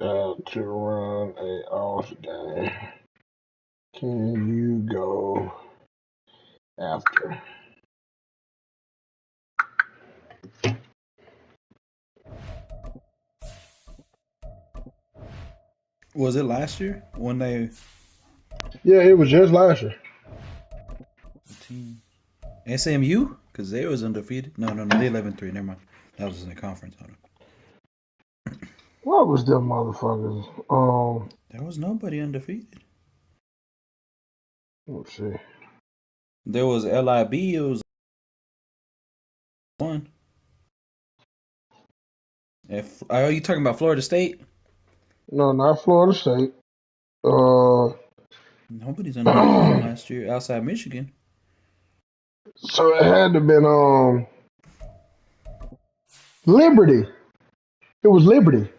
to run a off game. Can you go after? Was it last year when they? Yeah, it was just last year. The team SMU, because they was undefeated. No, they 11-3. Never mind. That was in the conference. Hold on. What was them motherfuckers? There was nobody undefeated. Let's see. There was LIB. It was one. Are you talking about Florida State? No, not Florida State. Nobody's undefeated last year outside Michigan. So it had to have been Liberty. It was Liberty.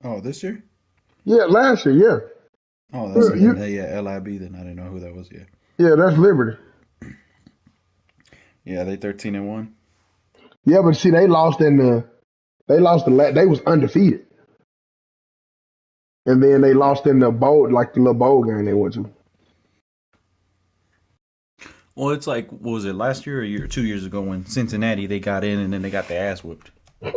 Oh, this year? Yeah, last year. Yeah. Oh, that's LIB. Then I didn't know who that was. Yeah. Yeah, that's Liberty. Yeah, they 13-1. Yeah, but see, they was undefeated, and then they lost in the bowl, like the little bowl game they went to. Well, it's like, what was it, last year or 2 years ago when Cincinnati, they got in and then they got their ass whipped. Yeah,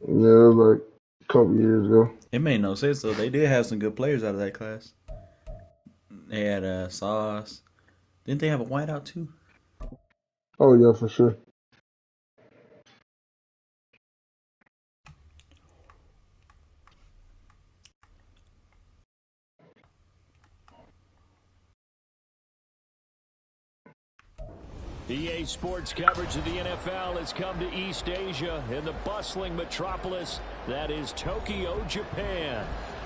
it was like a couple years ago. It made no sense, though. They did have some good players out of that class. They had Sauce. Didn't they have a whiteout, too? Oh, yeah, for sure. EA Sports coverage of the NFL has come to East Asia in the bustling metropolis that is Tokyo, Japan.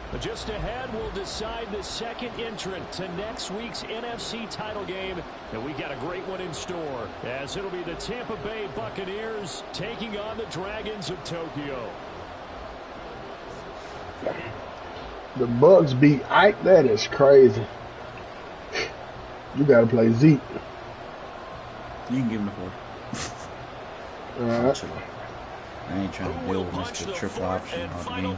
But just ahead, we'll decide the second entrant to next week's NFC title game. And we got a great one in store, as it'll be the Tampa Bay Buccaneers taking on the Dragons of Tokyo. The Bucks beat Ike. That is crazy. You got to play Zeke. You can give him the 4. All right. I ain't trying to deal with Mr. Triple Option all the game.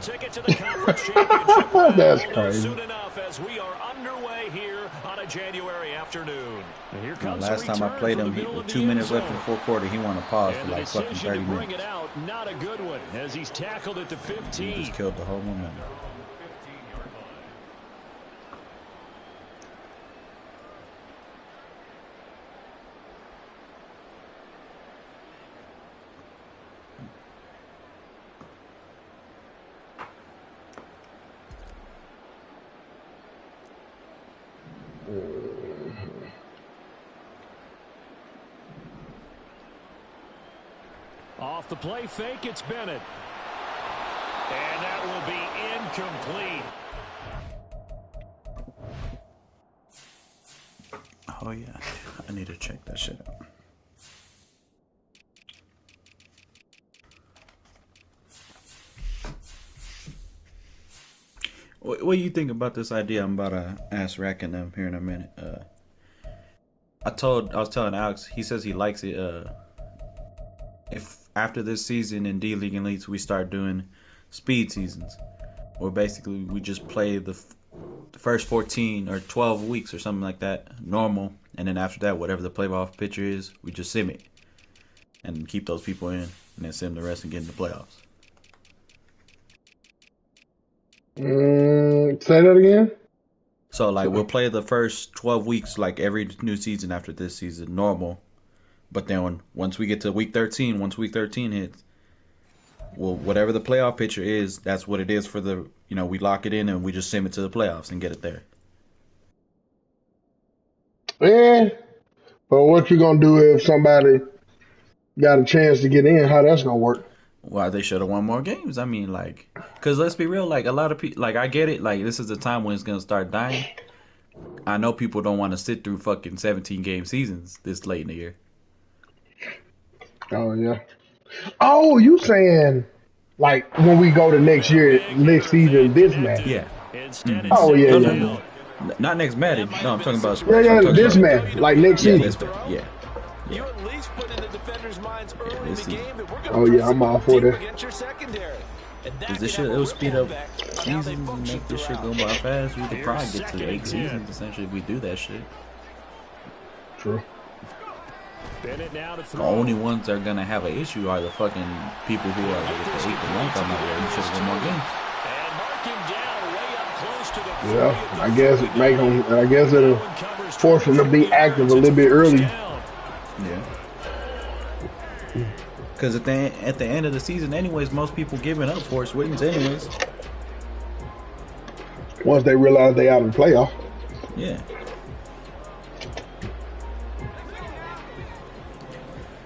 That's crazy. Soon enough, as we are underway here on a January afternoon. Here comes last time I played him, with 2 minutes left in the fourth quarter, he wanted to pause for like fucking 30 minutes. It out, not a good one, as he's tackled at the 15. He just killed the whole momentum. Off the play fake, it's Bennett. And that will be incomplete. Oh, yeah. I need to check that shit out. What do you think about this idea? I'm about to ask Rack and them here in a minute. I was telling Alex, he says he likes it. If after this season in D-League and Elites we start doing speed seasons, where basically we just play the first 14 or 12 weeks or something like that, normal, and then after that, whatever the playoff picture is, we just sim it and keep those people in, and then sim the rest and get in the playoffs. Say that again. So like we'll play the first 12 weeks like every new season after this season, normal. But then once we get to week 13, once week 13 hits, well, whatever the playoff picture is, that's what it is for the, we lock it in and we just sim it to the playoffs and get it there. Yeah. But what you going to do if somebody got a chance to get in? How that's going to work? Well, they should have won more games. I mean, because let's be real, a lot of people, I get it. This is the time when it's going to start dying. I know people don't want to sit through fucking 17-game seasons this late in the year. Oh, yeah. Oh, you saying, when we go to next season, this match? Yeah. Oh, yeah, yeah. Not next Madden. No, I'm talking about. This match, next season. Yeah. You at least put in the defender's minds early in the game that we're going to Oh yeah, I'm all for that. against your secondary. Because this shit, it'll speed up seasons and make this shit go by fast. We could probably get to 8 seasons essentially if we do that shit. True. The only ones that are gonna have an issue are the fucking people who are with the 8th and 9th. I'm like, yeah, we should have won more games. Yeah, I guess it make them. I guess it'll force them to be active a little bit early. Yeah. Because at the end of the season, anyways, most people giving up Forrest Wiggins, anyways. Once they realize they out of the playoff. Yeah.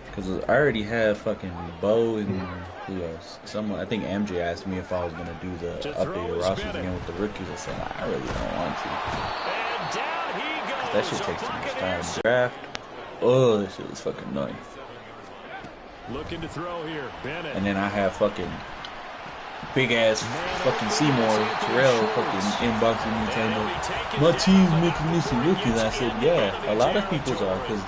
Because I already had fucking Bo and who else? Someone, I think MJ asked me if I was going to do the updated rosters again with the rookies. I said, I really don't want to. That shit takes too much time. Draft. Oh, that shit was fucking annoying. Looking to throw here, Bennett. And then I have fucking big ass fucking Seymour Terrell fucking inboxing me telling me my team's making me some rookies. I said, yeah, a lot of people's are because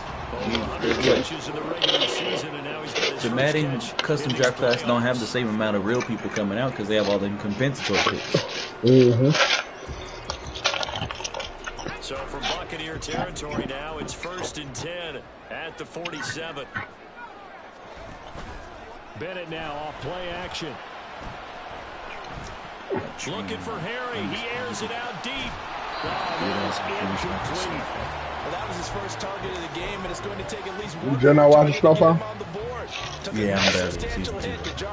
the Madden custom draft class don't have the same amount of real people coming out because they have all them compensatory picks. So from Buccaneer territory now, it's 1st and 10 at the 47. Bennett now off play action. Looking for Harry. He airs it out deep. That is incomplete. Well, that was his first target of the game, and it's going to take at least one. Did you not watch Snowfall? Yeah, I'm better than season 2.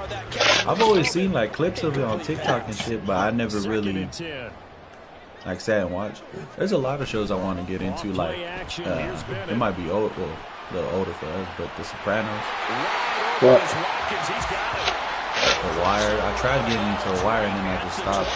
I've always seen like clips of it on TikTok and shit, but I never really like sat and watched. There's a lot of shows I want to get into, like it might be old, well, a little older for us, but The Sopranos. What? The Wire. I tried getting into The Wire and then I just stopped.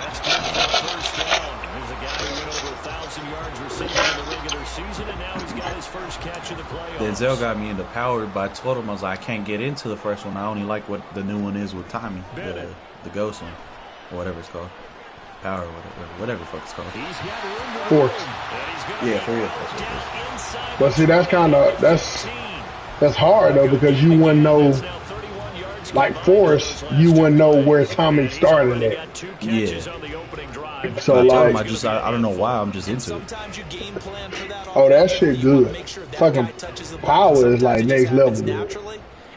That's good for the first down. There's a guy who went over 1,000 yards receiving in the regular season, and now he's got his first catch of the playoffs. Denzel got me into Power, but I told him I was like, I can't get into the first one. I only like what the new one is with Tommy, the ghost one, or whatever it's called. Power, whatever the fuck it's called. Force. Yeah, Force. But see, that's kind of that's hard though because you wouldn't know. Like Force, you wouldn't know where Tommy started at. Yeah. So I like, I don't know why I'm just into it. Oh, that shit good. Fucking Power is like next level good.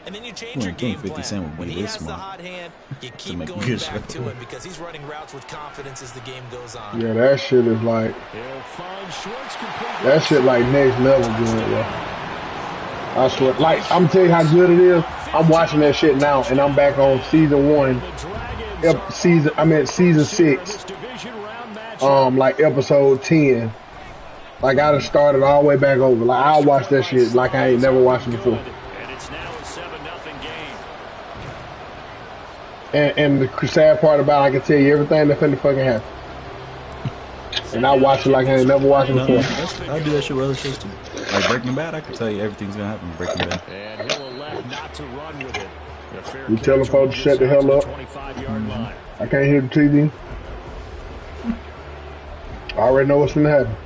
And then you change your game plan. When he has the hot hand, you keep going back to him because he's running routes with confidence as the game goes on. Yeah, that shit is like that shit like next level good. Yeah. I swear, like I'm telling you how good it is. I'm watching that shit now, and I'm back on season 1, season 6, like episode 10. Like I done started all the way back over. Like I'll watch that shit like I ain't never watched it before. And the sad part about it, I can tell you everything that finna fucking happen. And I watch it like I ain't never watched it before. I do that shit with other shows too. Like Breaking Bad, I can tell you everything's gonna happen in Breaking Bad. And he'll elect not to run with it. You telling folks to shut the hell up? I can't hear the TV. I already know what's gonna happen.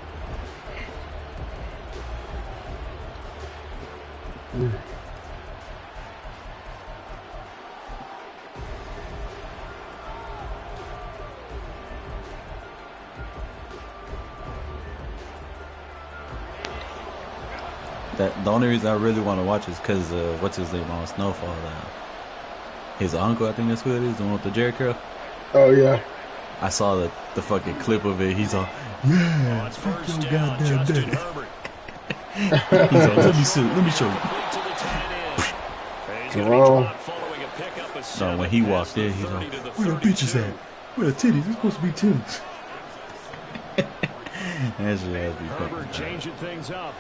The only reason I really want to watch is because what's his name on Snowfall? His uncle, I think that's who it is, the one with the Jerry curl. Oh yeah. I saw the fucking clip of it. He's all, yeah, fuck your goddamn daddy. He's all, let me show you. No, when he walked in, he's like, where the bitches at? Where the titties? It's supposed to be titties. That shit had to be fucking changing things up.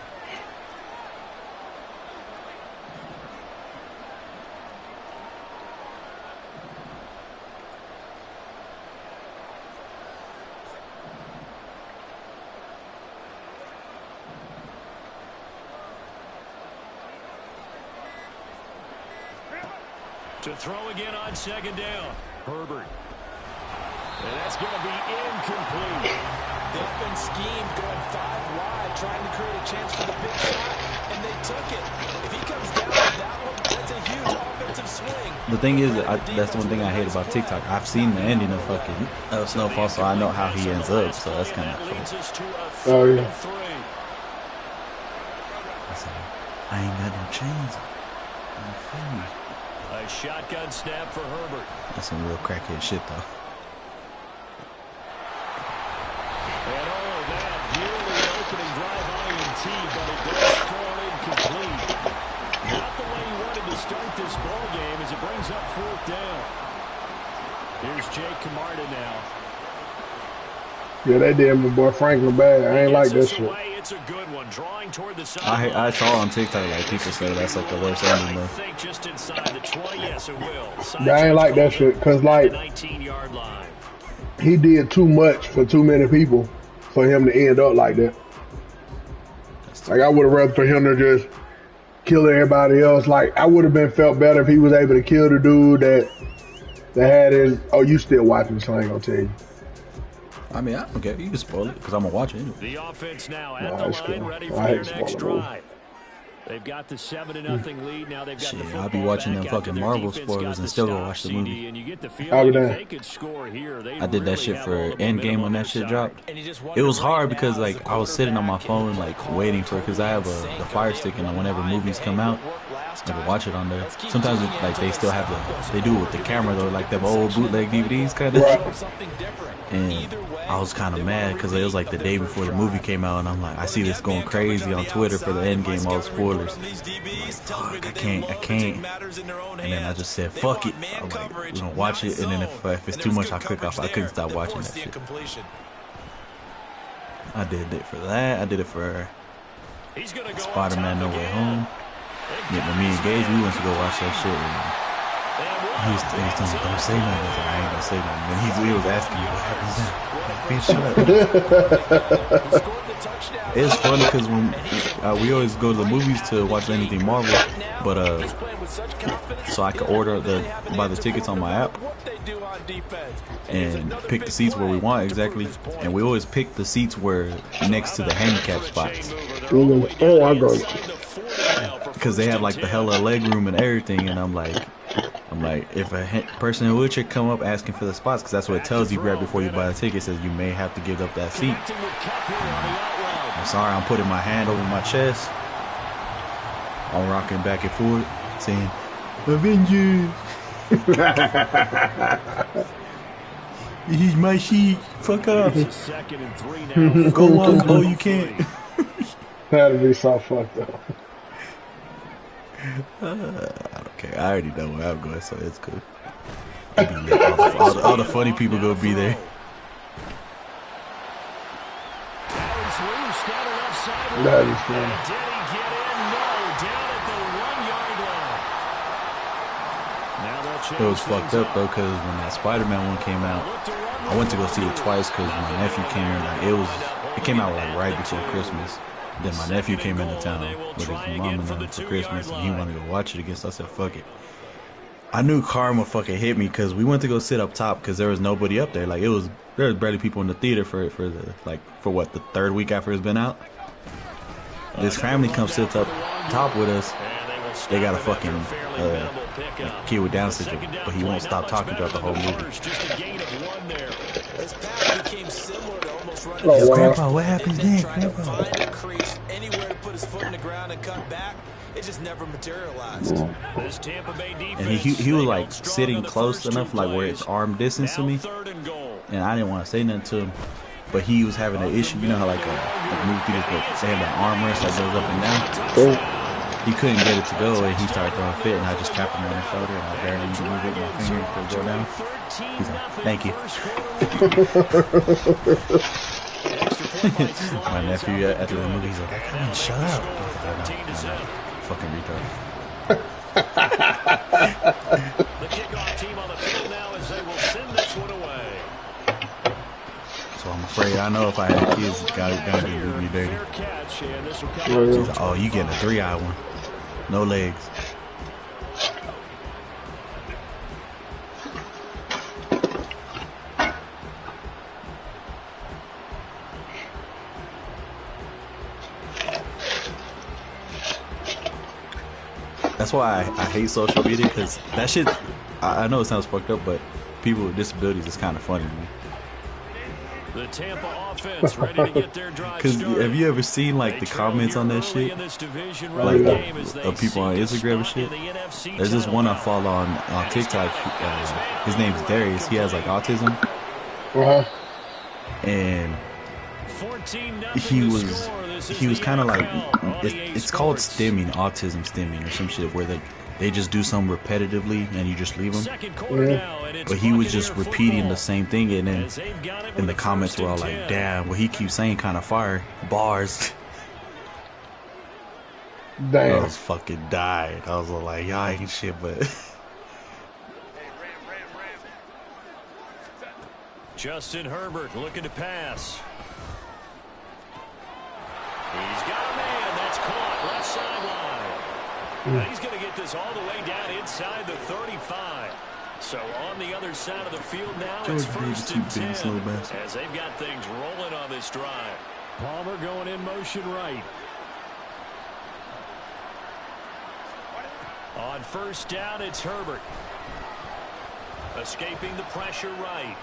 To throw again on second down. Herbert. And that's going to be incomplete. They've been schemed going 5 wide, trying to create a chance for the big shot, and they took it. If he comes down with that one, that's a huge offensive swing. The thing is, that's the one thing I hate about TikTok. I've seen the ending of fucking Snowfall, so I know how he ends up. So that's kind of cool. Oh yeah. I ain't got no chains. A shotgun snap for Herbert. That's some real crackhead shit, though. And all of that nearly an opening drive INT, but it does fall incomplete. Not the way he wanted to start this ball game as it brings up 4th down. Here's Jake Camarda now. Yeah, they did my boy Franklin bad. I ain't like that shit. It's a good one. Drawing toward the side. I saw on TikTok like people say that's like the worst ending though. I think just inside the 20. Yes, it will. Yeah, I ain't like that shit because like 19-yard line. He did too much for too many people for him to end up like that. Like I would have rather for him to just kill everybody else. Like I would have been felt better if he was able to kill the dude that had his. Oh, you still watching? So I ain't gonna tell you. I mean, I don't care. You can spoil it because I'm gonna watch it anyway. The offense now at the line, ready for their next drive. They've got the 7-0 lead. Now they've got the I'll be watching them fucking Marvel spoilers and still go watch the movie. I did that shit for Endgame when that shit dropped. It was hard because like I was sitting on my phone like waiting for it because I have the Fire Stick and whenever movies come out, I can watch it on there. Sometimes like they still have they do it with the camera though, like them old bootleg DVDs kind of. And I was kind of mad because it was like the day before the movie came out, and I'm like, I see this going crazy on Twitter for the Endgame, all the spoilers. I'm like, fuck, I can't. And then I just said, fuck it. I'm like, we're gonna watch it, and then if it's too much, I'll click off. I couldn't stop watching that shit. I did it for that. I did it for Spider-Man No Way Home. When me and Gage, we went to go watch that shit. And he was telling me, don't say nothing. I ain't gonna say nothing. And he was asking me, what happens now? Bitch, shut up. It's funny because when we always go to the movies to watch anything Marvel, but so I could buy the tickets on my app and pick the seats where we want exactly. And we always pick the seats where next to the handicap spots. Oh, I go. Because they have like the hella leg room and everything, and I'm like, if a person in a wheelchair come up asking for the spots, because that's what it tells you right before you buy the ticket, it says you may have to give up that seat. I'm sorry, I'm putting my hand over my chest. I'm rocking back and forth, saying, Avengers! This is my seat. Fuck up. Go on, Bo, you can't. That'd be so fucked up. I don't care. I already know where I'm going, so it's cool. All the funny people gonna be there. That is funny. It was fucked up though, cause when that Spider-Man one came out, I went to go see it twice, cause my nephew came in. Like it came out like right before Christmas. Then my nephew came into town with his mom and them for Christmas, and he wanted to go watch it again. So I said, "Fuck it." I knew karma fucking hit me because we went to go sit up top because there was nobody up there. Like there was barely people in the theater for what, the third week after it's been out. This family comes sit up top with us. They got a fucking kid with Down syndrome, but he won't stop talking throughout the whole movie. Oh, wow. Grandpa, what happens next, Grandpa? Anywhere to put his foot in the ground and cut back, it just never materialized. And he was like sitting close enough, like where it's arm distance to me, and I didn't want to say nothing to him, but he was having an issue. You know how like movie theaters, they have that armrest that goes up and down. He couldn't get it to go, and he started throwing a fit, and I just tapped him on the shoulder, and I barely even moved it with my finger to go down. He's like, "Thank you." My nephew at the movie, he's like, "Come on, shut up." No, fucking retard. The kickoff team on the field now as they will send this one away. So I'm afraid I know if I had kids, it's gotta do me dirty. He's like, "Oh, you getting a 3-eye one. No legs." That's why I hate social media, because that shit, I know it sounds fucked up, but people with disabilities is kind of funny to me. The Tampa offense ready to get their drive Because started. have you ever seen like the comments on that shit? Like of people on Instagram and shit? There's this one I follow on TikTok. His name's Darius. He has like autism. And he was kind of like, it's called autism stimming or some shit, where they just do something repetitively and you just leave them. But he was just repeating the same thing, and then in the comments were all like, damn, what he keeps saying kind of fire. Bars. Damn. I was fucking died. I was like, y'all ain't shit, but... Justin Herbert looking to pass. He's got a man. That's caught. Left sideline. Now he's going to get this all the way down inside the 35. So on the other side of the field now, it's first and 10 as they've got things rolling on this drive. Palmer going in motion right. On first down, it's Herbert. Escaping the pressure right.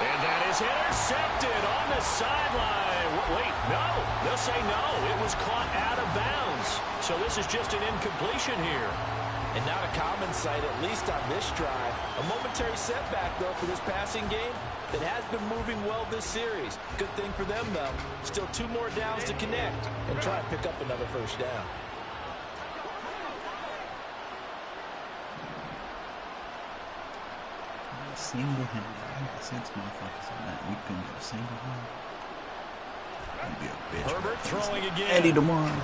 And that is intercepted on the sideline. Wait, no. They'll say no. It was caught out of bounds. So this is just an incompletion here. And not a common sight, at least on this drive. A momentary setback, though, for this passing game that has been moving well this series. Good thing for them, though. Still 2 more downs to connect and try and pick up another first down. Single-handed. 6 motherfuckers on that. You couldn't get a single one. That'd be a bitch. Herbert throwing again. Eddie DeMond.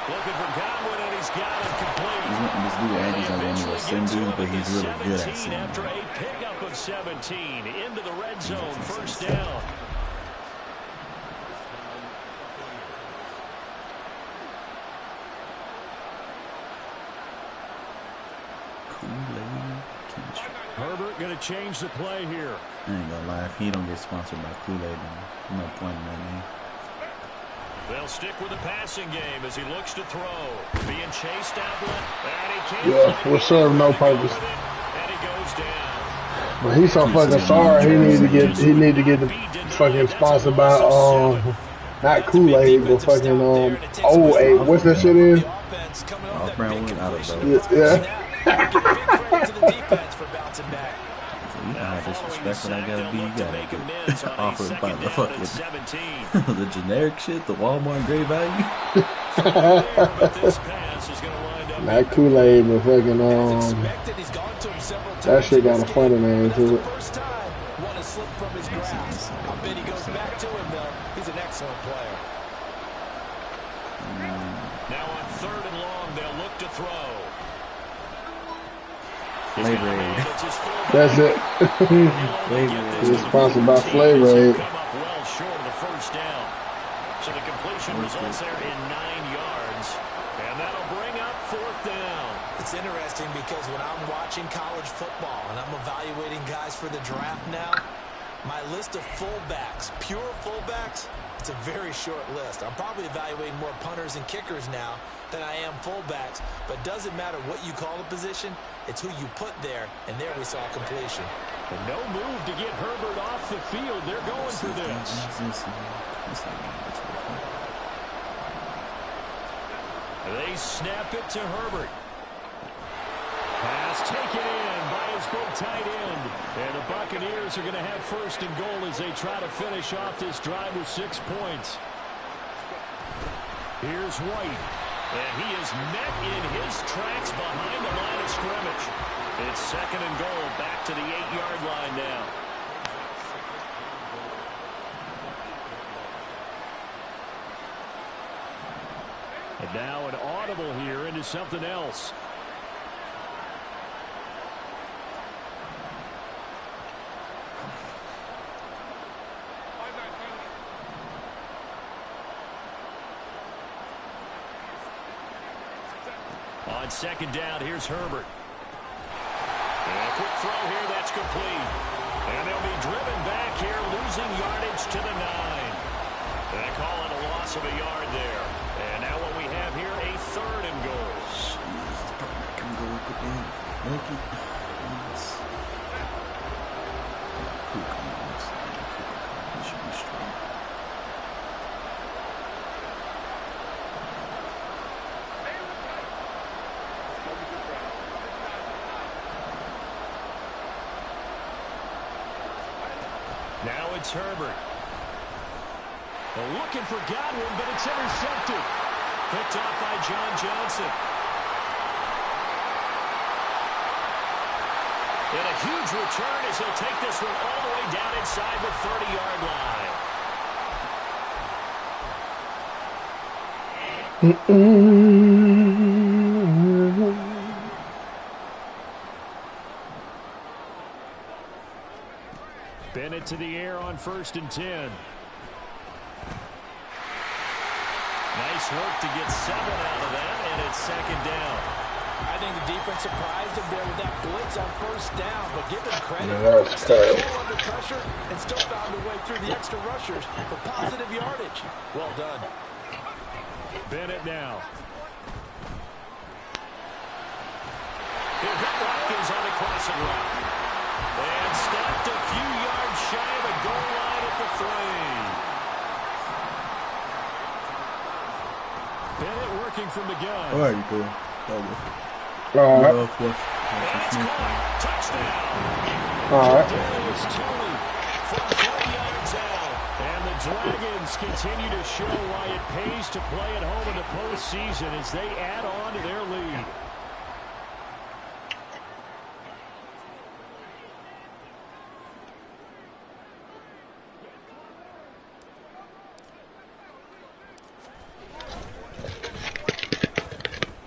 Looking for Godwin, and he's got it complete. This dude Andy's like one of those sim dudes, but he's really good at sim. After a pickup of 17 into the red zone, first down. Herbert going to change the play here. I ain't gonna lie, if he don't get sponsored by Kool-Aid, then no point in that name. They'll stick with the passing game as he looks to throw. Being chased out left. Yeah, will serve no purpose. And he goes down. But he's so fucking sorry. He need to get the fucking sponsored by not Kool-Aid, but fucking oh, what's that shit in? Brown one, I don't know. Yeah. You know how disrespectful I gotta be. You gotta get offered by the fucking the generic shit, the Walmart great value. Not Kool-Aid, but fucking that shit got a funny name to it. I bet he goes back to him though. He's an excellent player. Now on 3rd and long, they'll look to throw. Flavor Aid. That's it. It's sponsored by Flavor Aid. Well short of the first down. So the completion results there in 9 yards. And that'll bring up 4th down. It's interesting because when I'm watching college football and I'm evaluating guys for the draft now, my list of fullbacks, pure fullbacks, it's a very short list. I'm probably evaluating more punters and kickers now than I am fullbacks, but it doesn't matter what you call a position, it's who you put there, and there we saw completion. And no move to get Herbert off the field. They're going for this. They snap it to Herbert. Pass taken in by his big tight end. And the Buccaneers are going to have 1st and goal as they try to finish off this drive with 6 points. Here's White. And he is met in his tracks behind the line of scrimmage. It's 2nd and goal, back to the 8-yard line now. And now an audible here into something else. On 2nd down, here's Herbert. And a quick throw here, that's complete. And they'll be driven back here, losing yardage to the 9. They call it a loss of a yard there. And now what we have here, a 3rd and goal. Monkey. He should be strong. Now it's Herbert. Looking for Godwin, but it's intercepted. Picked off by John Johnson. And a huge return as he'll take this one all the way down inside the 30-yard line. Bennett to the air on 1st and 10. Nice work to get 7 out of that, and it's 2nd down. I think the defense surprised him there with that blitz on 1st down, but give them credit. Still under pressure and still found a way through the extra rushers for positive yardage. Well done. Bennett now. He'll hit Watkins on the crossing route. And stopped a few yards shy of the goal line at the 3. Bennett working from the gun. All right, you go. All right. Touchdown. All right. Darius Tony from 20 yards out. And the Dragons continue to show why it pays to play at home in the postseason as they add on to their lead.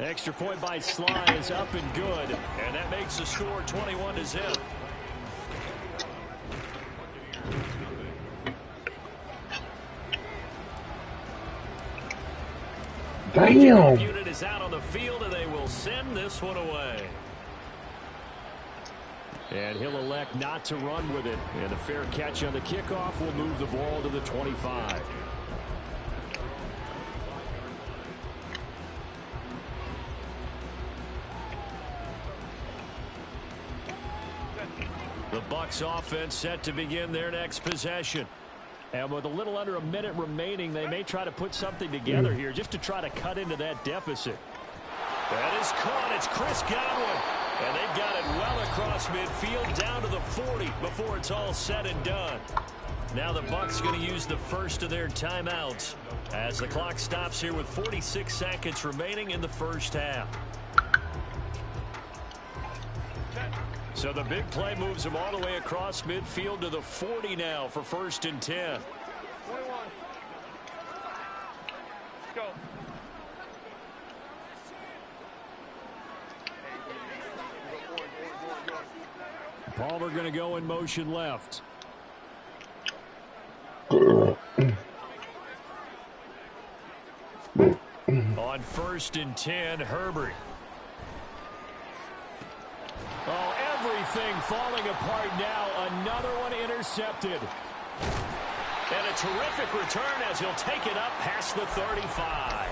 Extra point by Sly is up and good, and that makes the score 21-0. Damn. The unit is out on the field, and they will send this one away. And he'll elect not to run with it. And a fair catch on the kickoff will move the ball to the 25. The Bucs offense set to begin their next possession. And with a little under a minute remaining, they may try to put something together here just to try to cut into that deficit. That is caught. It's Chris Godwin. And they've got it well across midfield down to the 40 before it's all said and done. Now the Bucs going to use the first of their timeouts as the clock stops here with 46 seconds remaining in the first half. So the big play moves him all the way across midfield to the 40 now for 1st and 10. 21. Let's go. Palmer going to go in motion left. On 1st and 10, Herbert. Oh, everything falling apart now. Another one intercepted. And a terrific return as he'll take it up past the 35.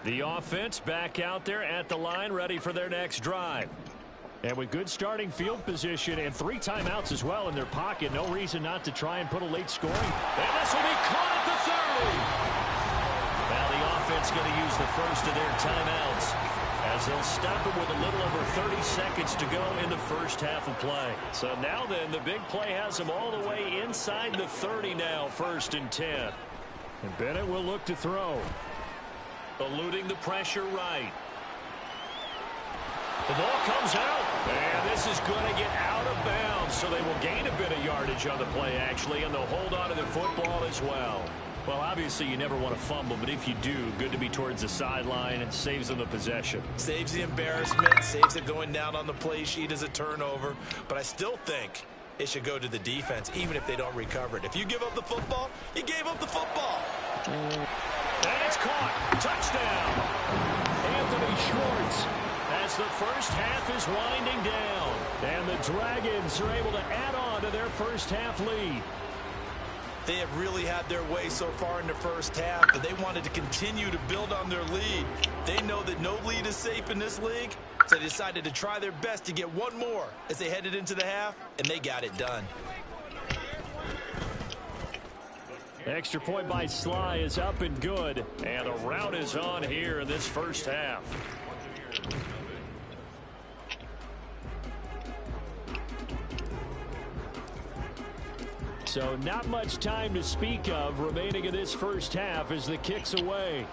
The offense back out there at the line, ready for their next drive. And with good starting field position and 3 timeouts as well in their pocket, no reason not to try and put a late scoring. And this will be caught at the 30. Now the offense going to use the first of their timeouts as they'll stop it with a little over 30 seconds to go in the first half of play. So now then, the big play has them all the way inside the 30 now, 1st and 10. And Bennett will look to throw. Eluding the pressure right. The ball comes out, and this is going to get out of bounds, so they will gain a bit of yardage on the play, actually, and they'll hold on to the football as well. Well, obviously, you never want to fumble, but if you do, good to be towards the sideline. It saves them the possession. Saves the embarrassment, saves it going down on the play sheet as a turnover, but I still think it should go to the defense, even if they don't recover it. If you give up the football, you gave up the football. And it's caught. Touchdown. Anthony Schwartz has the first half is winding down. And the Dragons are able to add on to their first half lead. They have really had their way so far in the first half, but they wanted to continue to build on their lead. They know that no lead is safe in this league, so they decided to try their best to get one more as they headed into the half, and they got it done. Extra point by Sly is up and good, and a rout is on here in this first half. So not much time to speak of remaining in this first half as the kick's away.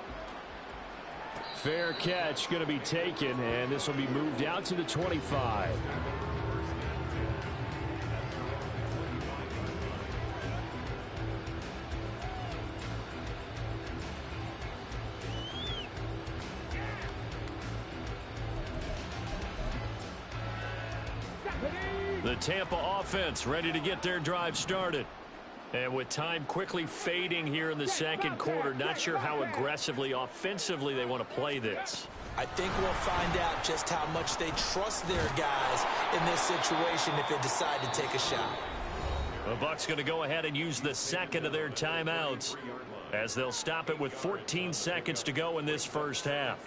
Fair catch going to be taken, and this will be moved out to the 25. The Tampa offense ready to get their drive started. And with time quickly fading here in the second quarter, not sure how aggressively, offensively they want to play this. I think we'll find out just how much they trust their guys in this situation if they decide to take a shot. The Bucs going to go ahead and use the second of their timeouts as they'll stop it with 14 seconds to go in this first half.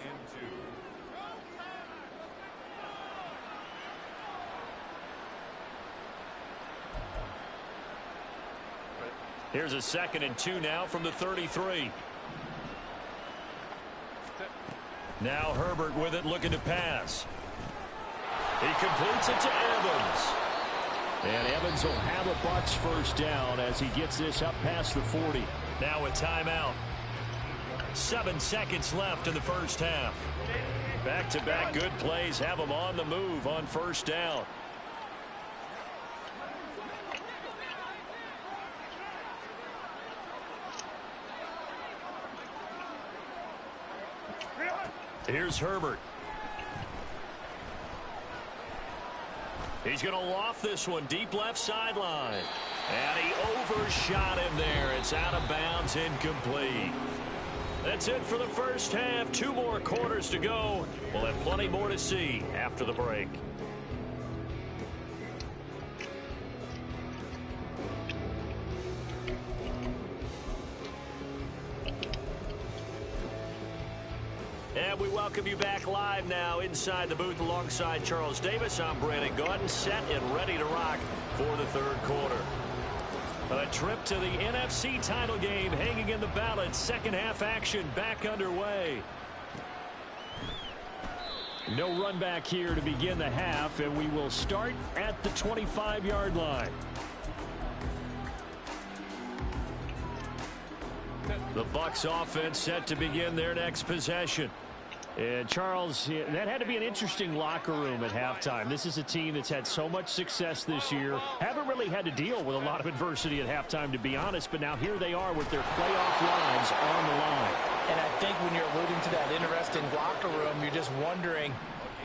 Here's a 2nd and 2 now from the 33. Now Herbert with it, looking to pass. He completes it to Evans. And Evans will have a Bucs first down as he gets this up past the 40. Now a timeout. 7 seconds left in the first half. Back-to-back good plays have them on the move on first down. Here's Herbert. He's going to loft this one deep left sideline. And he overshot him there. It's out of bounds, incomplete. That's it for the first half. 2 more quarters to go. We'll have plenty more to see after the break. And we welcome you back live now inside the booth alongside Charles Davis. I'm Brandon Gaudin, set and ready to rock for the third quarter. A trip to the NFC title game hanging in the balance. Second half action back underway. No run back here to begin the half, and we will start at the 25-yard line. The Bucs offense set to begin their next possession. And Charles, that had to be an interesting locker room at halftime. This is a team that's had so much success this year. Haven't really had to deal with a lot of adversity at halftime, to be honest. But now here they are with their playoff lives on the line. And I think when you're alluding to that interesting locker room, you're just wondering,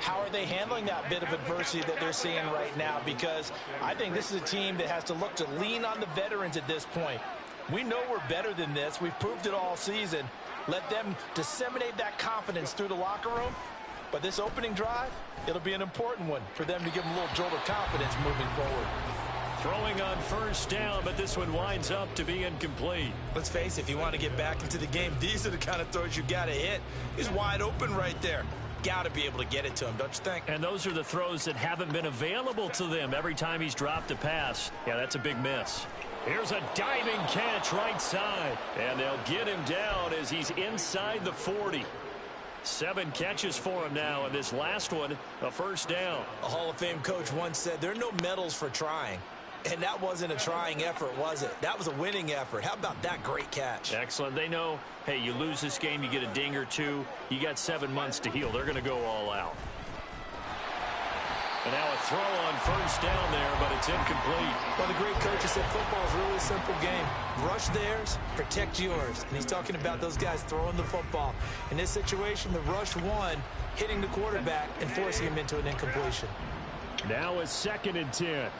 how are they handling that bit of adversity that they're seeing right now? Because I think this is a team that has to look to lean on the veterans at this point. We know we're better than this. We've proved it all season. Let them disseminate that confidence through the locker room. But this opening drive, it'll be an important one for them to give them a little jolt of confidence moving forward. Throwing on first down, but this one winds up to be incomplete. Let's face it, if you want to get back into the game, these are the kind of throws you got to hit. He's wide open right there. Got to be able to get it to him, don't you think? And those are the throws that haven't been available to them every time he's dropped a pass. Yeah, that's a big miss. Here's a diving catch right side. And they'll get him down as he's inside the 40. 7 catches for him now, and this last one, a first down. A Hall of Fame coach once said there are no medals for trying. And that wasn't a trying effort, was it? That was a winning effort. How about that great catch? Excellent. They know, hey, you lose this game, you get a ding or two. You got 7 months to heal. They're going to go all out. And now a throw on first down there, but it's incomplete. Well, the great coach said football is really a simple game. Rush theirs, protect yours. And he's talking about those guys throwing the football. In this situation, the rush one, hitting the quarterback and forcing him into an incompletion. Now a 2nd and 10.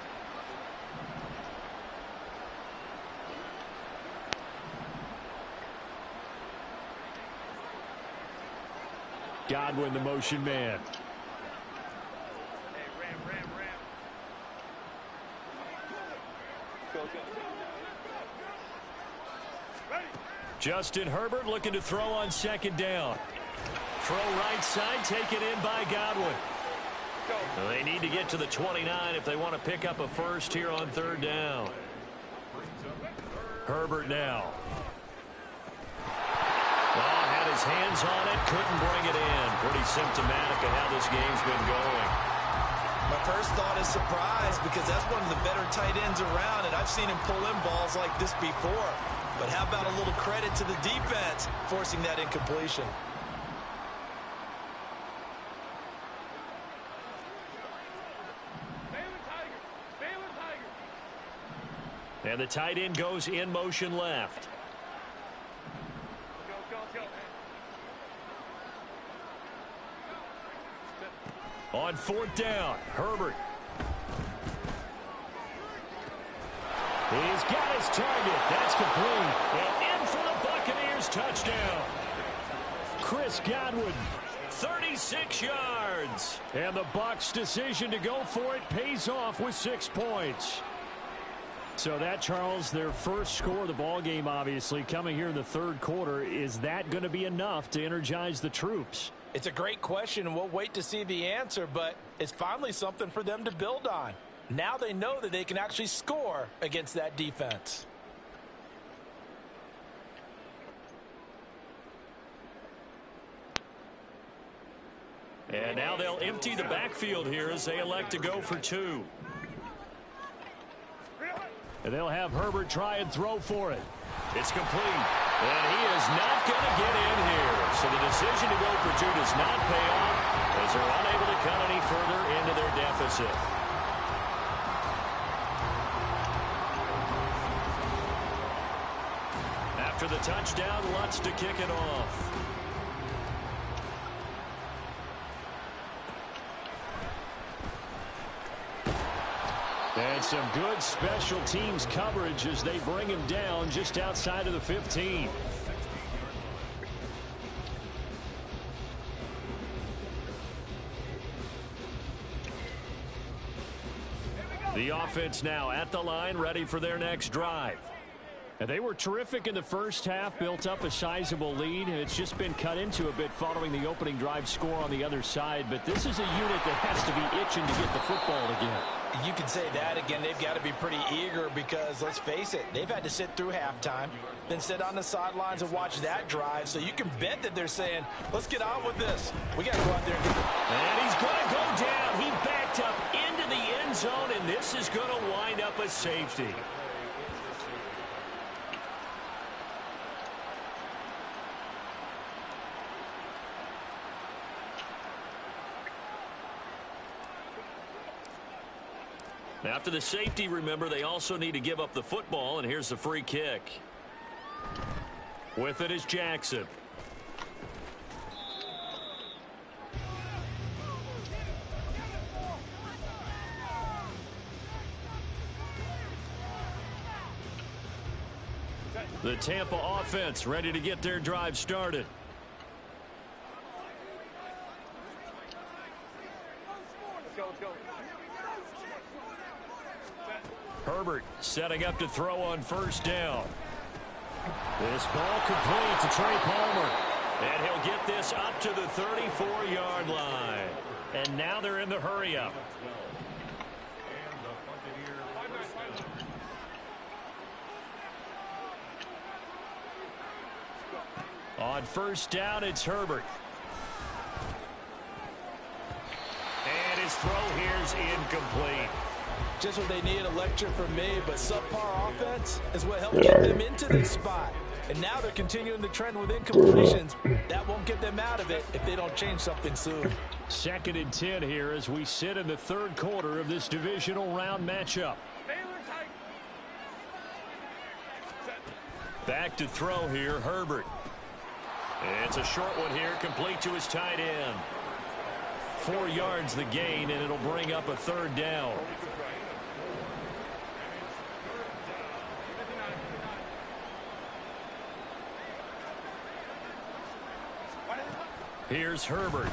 Godwin, the motion man. Justin Herbert looking to throw on second down. Throw right side, taken in by Godwin. Well, they need to get to the 29 if they want to pick up a first here on third down. Herbert now. Well, had his hands on it, couldn't bring it in. Pretty symptomatic of how this game's been going. My first thought is surprise because that's one of the better tight ends around, and I've seen him pull in balls like this before. But how about a little credit to the defense forcing that incompletion? And the tight end goes in motion left. On fourth down, Herbert. He's got his target. That's complete. And in for the Buccaneers touchdown. Chris Godwin, 36 yards. And the Bucs' decision to go for it pays off with 6 points. So that, Charles, their first score of the ball game, obviously, coming here in the third quarter. Is that going to be enough to energize the troops? It's a great question, and we'll wait to see the answer, but it's finally something for them to build on. Now they know that they can actually score against that defense. And now they'll empty the backfield here as they elect to go for 2. And they'll have Herbert try and throw for it. It's complete. And he is not going to get in here. So the decision to go for 2 does not pay off as they're unable to cut any further into their deficit. After the touchdown, Lutz to kick it off. And some good special teams coverage as they bring him down just outside of the 15. The offense now at the line, ready for their next drive. And they were terrific in the first half, built up a sizable lead, and it's just been cut into a bit following the opening drive score on the other side. But this is a unit that has to be itching to get the football again. You can say that again. They've got to be pretty eager because, let's face it, they've had to sit through halftime, then sit on the sidelines and watch that drive. So you can bet that they're saying, let's get on with this. We got to go out there and get it. And he's going to go down. He backed up into the end zone, and this is going to wind up a safety. After the safety, remember, they also need to give up the football, and here's the free kick. With it is Jackson. The Tampa offense ready to get their drive started. Herbert setting up to throw on first down. This ball complete to Trey Palmer. And he'll get this up to the 34-yard line. And now they're in the hurry-up. On first down, it's Herbert. And his throw here's incomplete. Just what they need, a lecture from me, but subpar offense is what helped get them into this spot. And now they're continuing the trend with incompletions. That won't get them out of it if they don't change something soon. 2nd and 10 here as we sit in the third quarter of this divisional round matchup. Back to throw here, Herbert. It's a short one here, complete to his tight end. 4 yards the gain, and it'll bring up a third down. Here's Herbert. And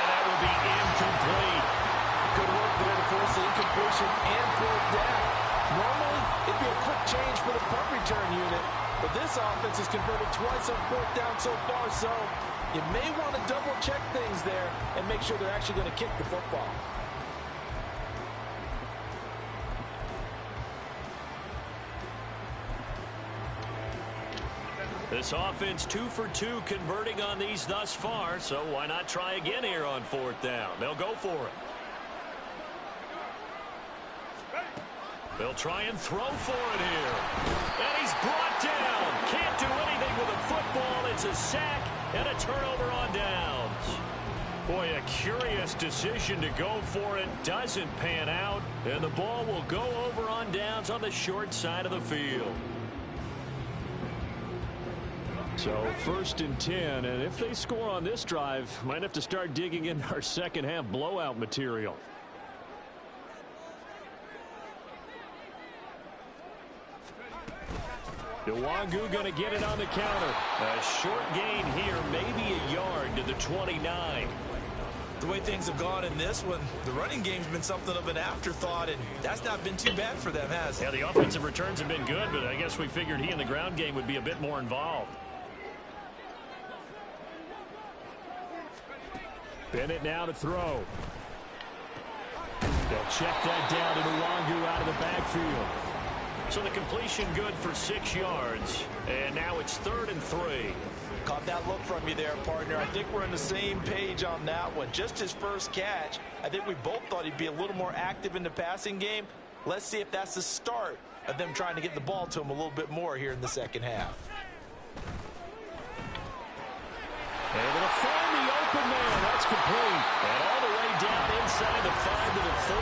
that will be incomplete. Good work there to force the incompletion and fourth down. Normally, it'd be a quick change for the punt return unit, but this offense has converted twice on 4th down so far, so you may want to double-check things there and make sure they're actually going to kick the football. This offense 2 for 2 converting on these thus far, so why not try again here on 4th down? They'll go for it. They'll try and throw for it here. And he's brought down. Can't do anything with a football. It's a sack and a turnover on downs. Boy, a curious decision to go for it. Doesn't pan out. And the ball will go over on downs on the short side of the field. So 1st and 10, and if they score on this drive, might have to start digging in our second half blowout material. Nwangu going to get it on the counter. A short gain here, maybe a yard to the 29. The way things have gone in this one, the running game's been something of an afterthought, and that's not been too bad for them, has it? Yeah, the offensive returns have been good, but I guess we figured he in the ground game would be a bit more involved. Bennett now to throw. They'll check that down to Nwangu out of the backfield. So the completion good for 6 yards. And now it's 3rd and 3. Caught that look from you there, partner. I think we're on the same page on that one. Just his first catch. I think we both thought he'd be a little more active in the passing game. Let's see if that's the start of them trying to get the ball to him a little bit more here in the second half. Able to find the open man. That's complete. And all the way down inside the 5 to the 4.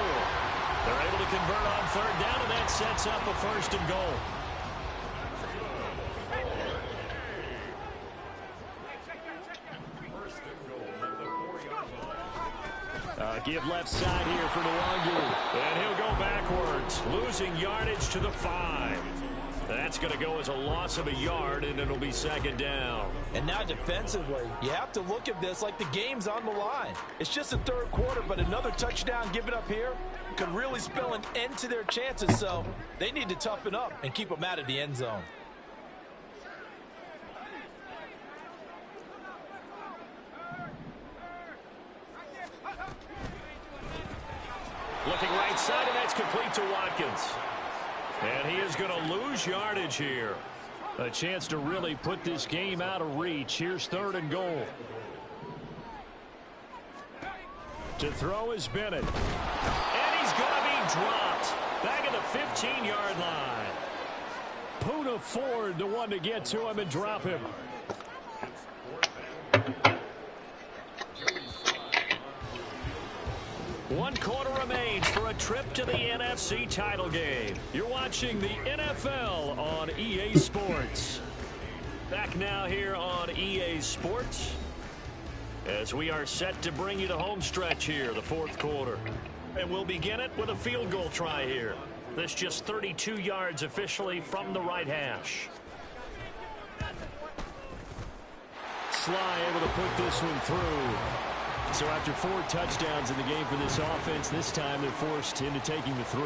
They're able to convert on 3rd down, and that sets up a 1st and goal. Give left side here for Nwangu. And he'll go backwards, losing yardage to the 5. That's going to go as a loss of a yard, and it'll be 2nd down. And now defensively, you have to look at this like the game's on the line. It's just the 3rd quarter, but another touchdown given up here could really spell an end to their chances, so they need to toughen up and keep them out of the end zone. Looking right side, and that's complete to Watkins. And he is going to lose yardage here. A chance to really put this game out of reach. Here's 3rd and goal. To throw is Bennett. And he's going to be dropped. Back at the 15-yard line. Poona Ford, the one to get to him and drop him. One quarter remains for a trip to the NFC title game. You're watching the NFL on EA Sports. Back now here on EA Sports as we are set to bring you the home stretch here, the 4th quarter. And we'll begin it with a field goal try here. This just 32 yards officially from the right hash. Sly able to put this one through. So after 4 touchdowns in the game for this offense, this time they're forced into taking the 3.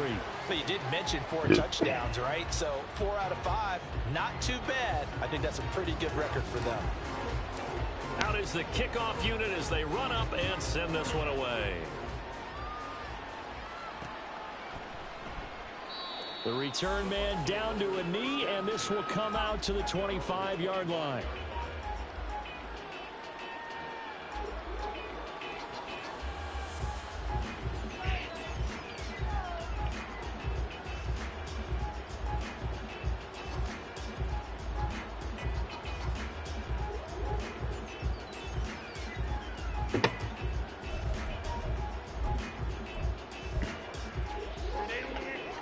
But you did mention 4 touchdowns, right? So 4 out of 5, not too bad. I think that's a pretty good record for them. Out is the kickoff unit as they run up and send this one away. The return man down to a knee, and this will come out to the 25-yard line.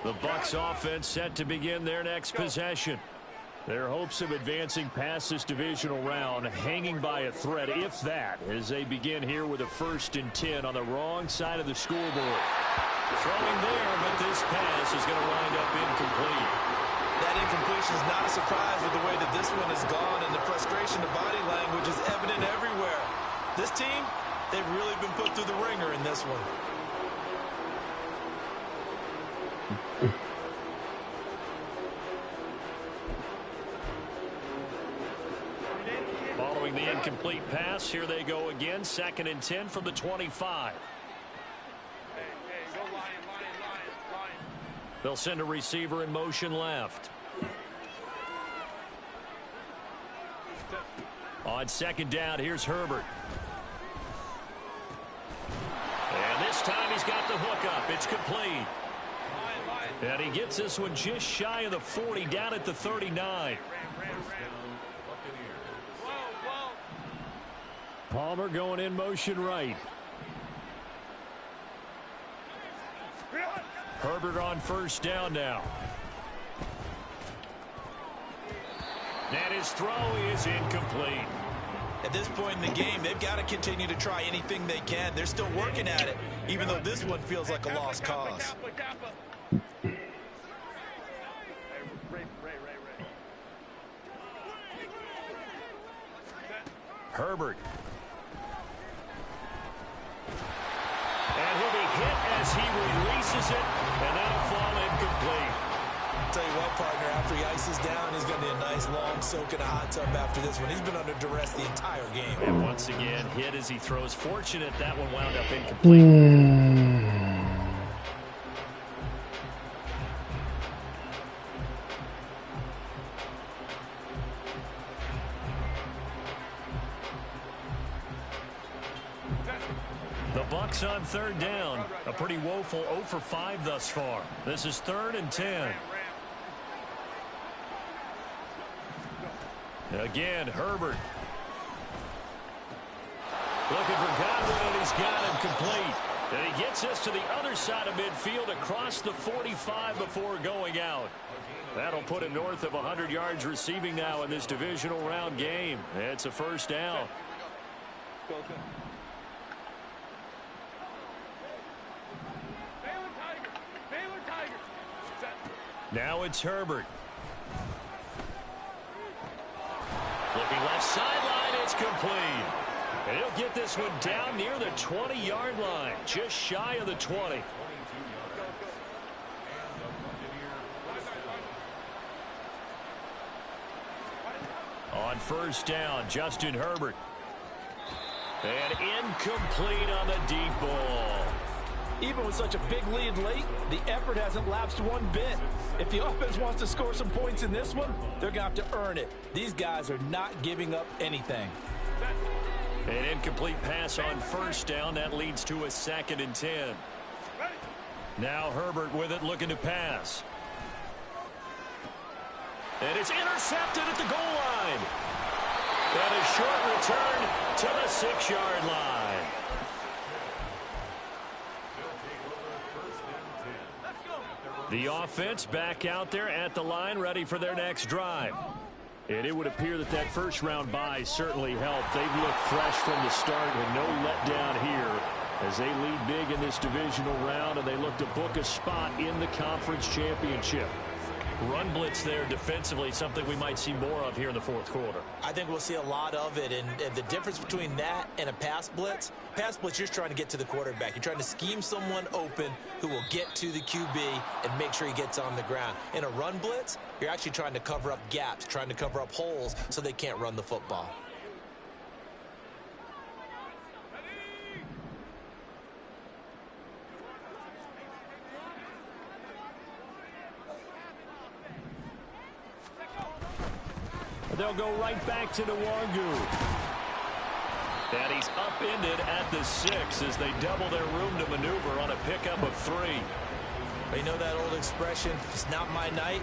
The Bucs offense set to begin their next possession. Their hopes of advancing past this divisional round hanging by a thread, if that, as they begin here with a 1st and 10 on the wrong side of the scoreboard. Throwing there, but this pass is going to wind up incomplete. That incompletion is not a surprise with the way that this one has gone, and the frustration of body language is evident everywhere. This team, they've really been put through the ringer in this one. Following the incomplete pass, here they go again. 2nd and 10 from the 25. They'll send a receiver in motion left. On 2nd down, here's Herbert. And this time he's got the hook up. It's complete. And he gets this one just shy of the 40, down at the 39. Palmer going in motion right. Herbert on 1st down now. And his throw is incomplete. At this point in the game, they've got to continue to try anything they can. They're still working at it, even though this one feels like a lost cause. Herbert. And he'll be hit as he releases it, and that'll fall incomplete. Tell you what, partner, after he ices down, he's going to need a nice long soak in a hot tub after this one. He's been under duress the entire game. And once again, hit as he throws. Fortunate that one wound up incomplete. The Bucs on 3rd down. A pretty woeful 0 for 5 thus far. This is 3rd and 10. Again, Herbert. Looking for Godwin, and he's got him complete. And he gets this to the other side of midfield across the 45 before going out. That'll put him north of 100 yards receiving now in this divisional round game. It's a 1st down. Now it's Herbert. Looking left sideline, it's complete. And he'll get this one down near the 20-yard line, just shy of the 20. On 1st down, Justin Herbert. And incomplete on the deep ball. Even with such a big lead late, the effort hasn't lapsed one bit. If the offense wants to score some points in this one, they're going to have to earn it. These guys are not giving up anything. An incomplete pass on 1st down. That leads to a 2nd and 10. Now Herbert with it, looking to pass. And it's intercepted at the goal line. And a short return to the 6-yard line. The offense back out there at the line, ready for their next drive. And it would appear that that first-round bye certainly helped. They've looked fresh from the start with no letdown here as they lead big in this divisional round, and they look to book a spot in the conference championship. Run blitz there defensively, something we might see more of here in the 4th quarter. I think we'll see a lot of it, and the difference between that and a pass blitz, you're just trying to get to the quarterback. You're trying to scheme someone open who will get to the QB and make sure he gets on the ground. In a run blitz, you're actually trying to cover up gaps, trying to cover up holes so they can't run the football. They'll go right back to Nwangu. And he's upended at the 6 as they double their room to maneuver on a pickup of 3. But you know that old expression, it's not my night?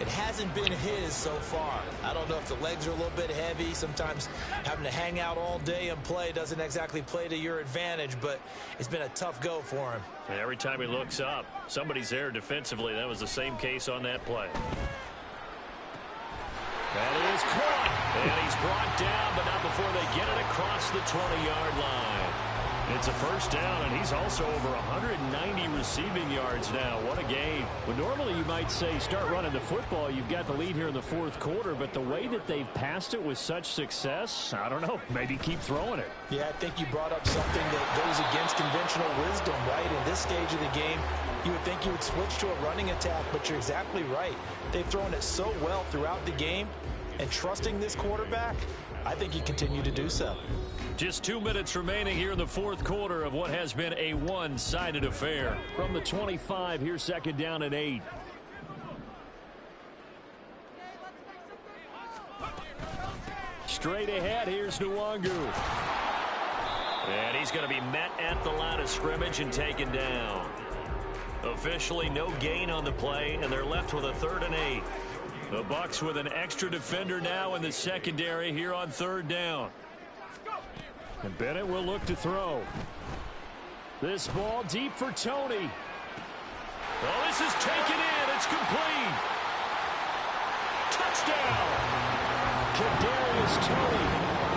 It hasn't been his so far. I don't know if the legs are a little bit heavy. Sometimes having to hang out all day and play doesn't exactly play to your advantage, but it's been a tough go for him. And every time he looks up, somebody's there defensively. That was the same case on that play. That is caught, and he's brought down, but not before they get it across the 20-yard line. It's a 1st down, and he's also over 190 receiving yards now. What a game. Well, normally you might say start running the football. You've got the lead here in the 4th quarter, but the way that they've passed it with such success, I don't know, maybe keep throwing it. Yeah, I think you brought up something that goes against conventional wisdom, right? In this stage of the game, you would think you would switch to a running attack, but you're exactly right. They've thrown it so well throughout the game, and trusting this quarterback, I think you continue to do so. Just 2 minutes remaining here in the fourth quarter of what has been a one-sided affair. From the 25, here's second down and 8. Straight ahead, here's Nwangu. And he's going to be met at the line of scrimmage and taken down. Officially no gain on the play, and they're left with a 3rd and 8. The Bucs with an extra defender now in the secondary here on 3rd down. And Bennett will look to throw. This ball deep for Tony. Oh, this is taken in. It's complete. Touchdown. Kadarius Toney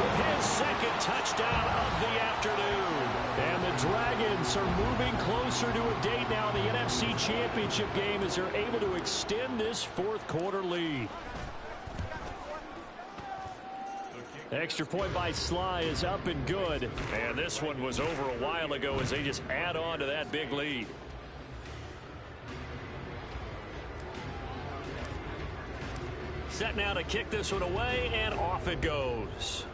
with his second touchdown of the afternoon. And the Dragons are moving closer to a date now in the NFC Championship game as they're able to extend this fourth quarter lead. Extra point by Sly is up and good. And this one was over a while ago as they just add on to that big lead. Set now to kick this one away, and off it goes.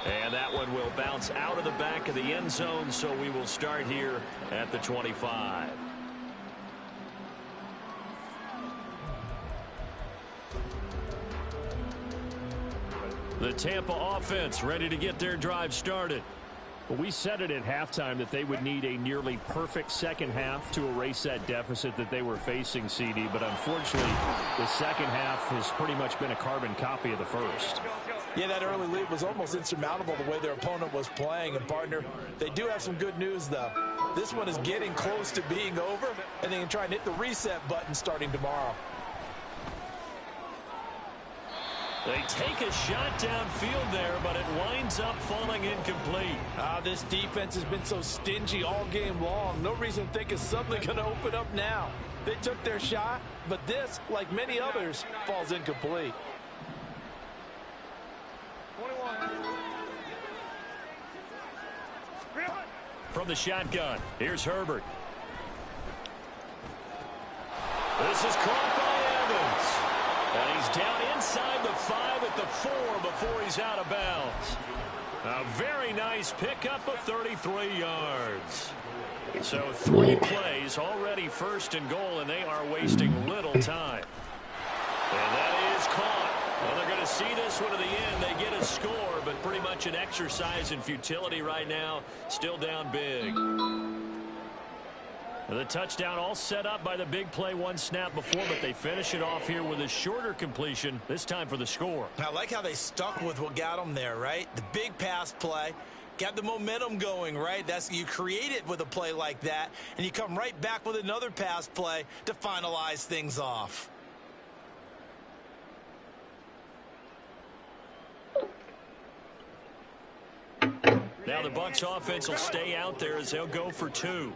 And that one will bounce out of the back of the end zone, so we will start here at the 25. The Tampa offense ready to get their drive started. Well, we said it at halftime that they would need a nearly perfect second half to erase that deficit that they were facing, CD. But unfortunately, the second half has pretty much been a carbon copy of the first. Yeah, that early lead was almost insurmountable the way their opponent was playing. And, partner, they do have some good news, though. This one is getting close to being over, and they can try and hit the reset button starting tomorrow. They take a shot downfield there, but it winds up falling incomplete. This defense has been so stingy all game long. No reason to think it's suddenly going to open up now. They took their shot, but this, like many others, falls incomplete. 21. From the shotgun, here's Herbert. This is caught by Evans. And he's down inside the 5 at the 4 before he's out of bounds. A very nice pickup of 33 yards. So 3 plays already 1st and goal, and they are wasting little time. And that is caught. Well, they're going to see this one to the end. They get a score, but pretty much an exercise in futility right now. Still down big. The touchdown all set up by the big play 1 snap before, but they finish it off here with a shorter completion, this time for the score. I like how they stuck with what got them there, right? The big pass play, got the momentum going, right? You create it with a play like that, and you come right back with another pass play to finalize things off. Now the Bucs offense will stay out there as they'll go for 2.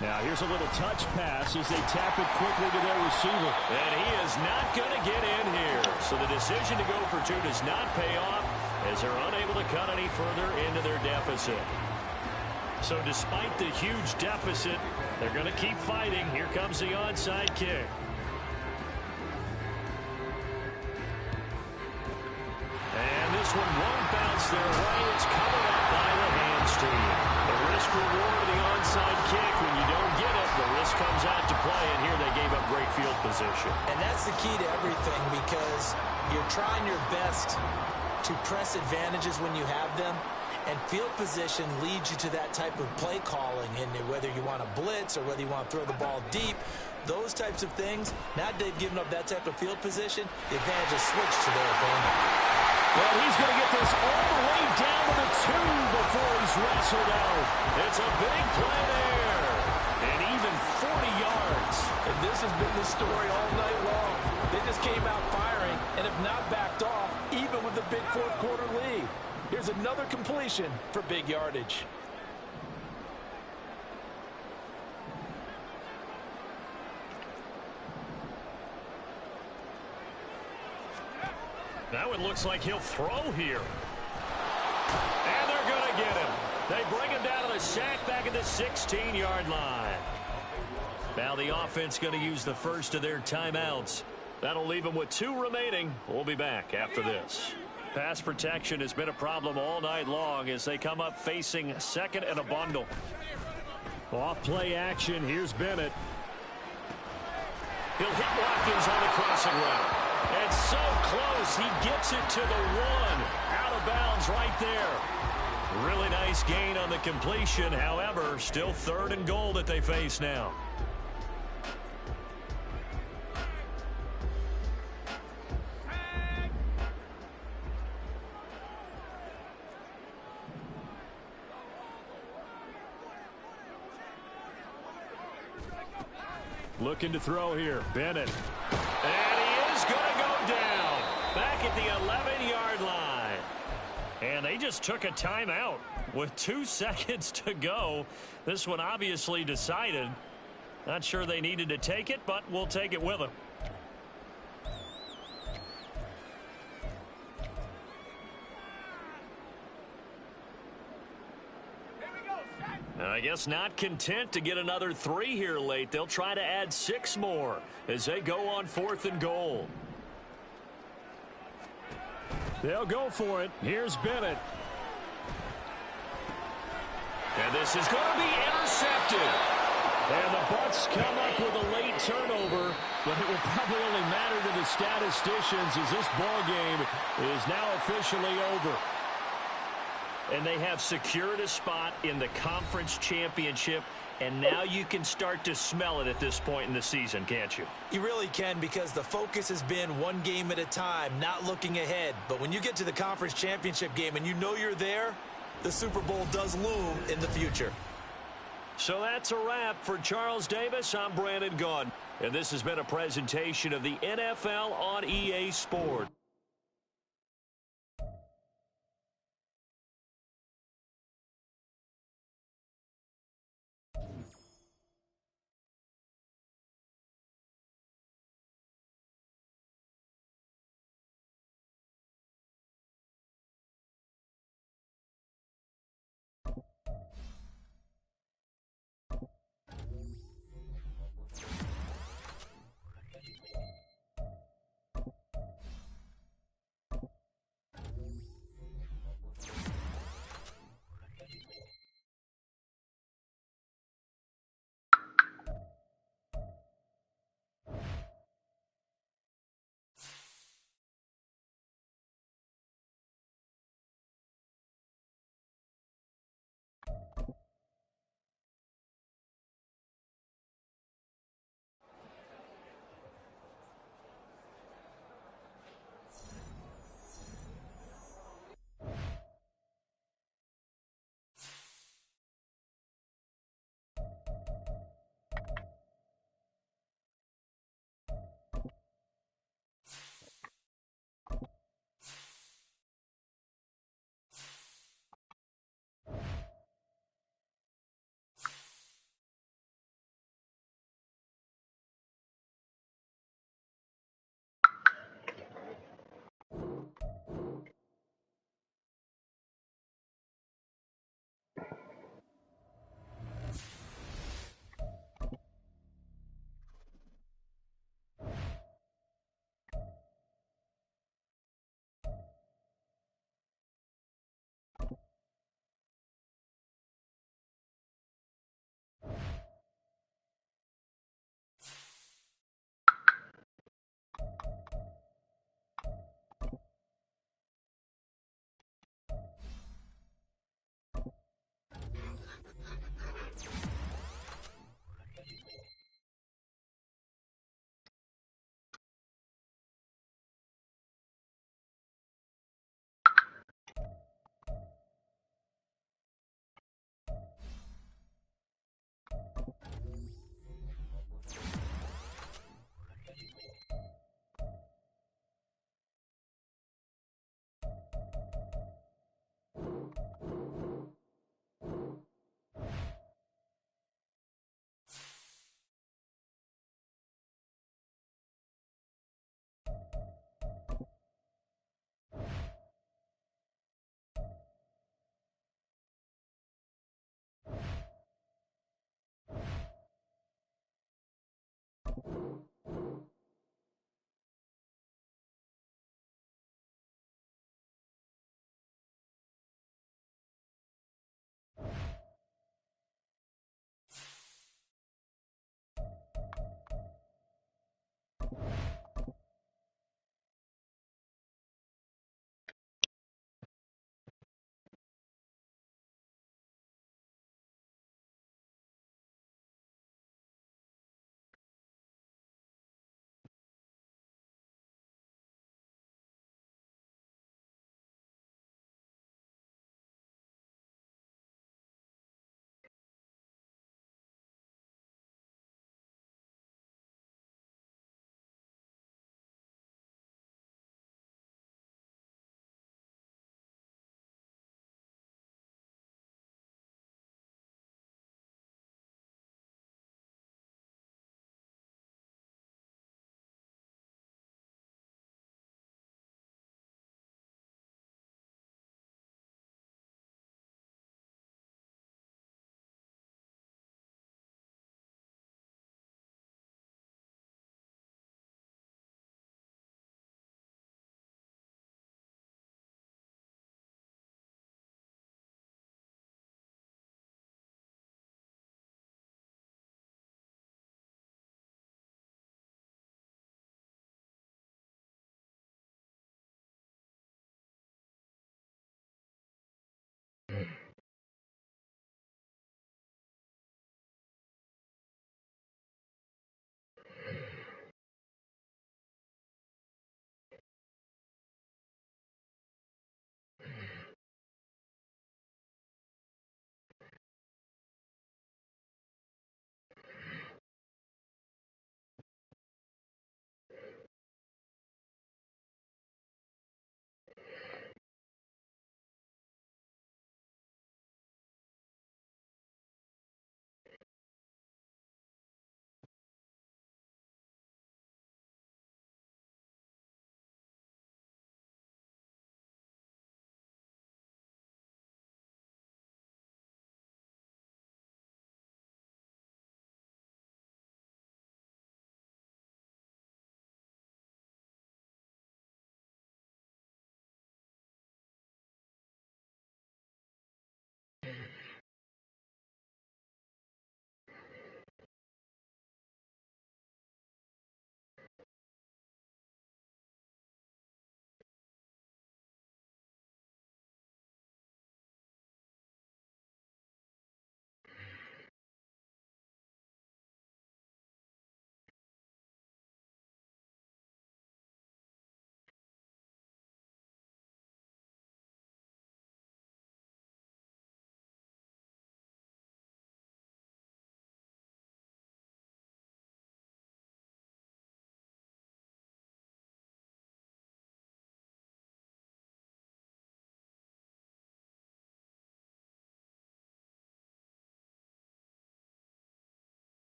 Now here's a little touch pass as they tap it quickly to their receiver. And he is not going to get in here. So the decision to go for 2 does not pay off as they're unable to cut any further into their deficit. So despite the huge deficit, they're going to keep fighting. Here comes the onside kick. And this one won't bounce their way. It's covered up by the hamstring. The risk reward of the onside kick. When you don't get it, the risk comes out to play. And here they gave up great field position. And that's the key to everything, because you're trying your best to press advantages when you have them. And field position leads you to that type of play calling. And whether you want to blitz or whether you want to throw the ball deep, those types of things, now that they've given up that type of field position, the advantage is switched to their opponent. Well, he's going to get this all the way down to the 2 before he's wrestled out. It's a big play there. And even 40 yards. And this has been the story all night long. They just came out firing and have not backed off, even with the big fourth quarter lead. Here's another completion for big yardage. That it looks like he'll throw here. And they're going to get him. They bring him down to the sack back at the 16-yard line. Now the offense going to use the first of their timeouts. That'll leave them with 2 remaining. We'll be back after this. Pass protection has been a problem all night long as they come up facing second and a bundle. Off play action. Here's Bennett. He'll hit Watkins on the crossing route. And so close. He gets it to the 1. Out of bounds right there. Really nice gain on the completion. However, still 3rd and goal that they face now. Looking to throw here. Bennett. And he is going to go down. Back at the 11-yard line. And they just took a timeout with 2 seconds to go. This one obviously decided. Not sure they needed to take it, but we'll take it with them. I guess not content to get another 3 here late. They'll try to add 6 more as they go on 4th and goal. They'll go for it. Here's Bennett. And this is going to be intercepted. And the Bucs come up with a late turnover, but it will probably only matter to the statisticians as this ball game is now officially over. And they have secured a spot in the conference championship, and now you can start to smell it at this point in the season, can't you? You really can, because the focus has been one game at a time, not looking ahead. But when you get to the conference championship game and you know you're there, the Super Bowl does loom in the future. So that's a wrap for Charles Davis. I'm Brandon Gaudin, and this has been a presentation of the NFL on EA Sports.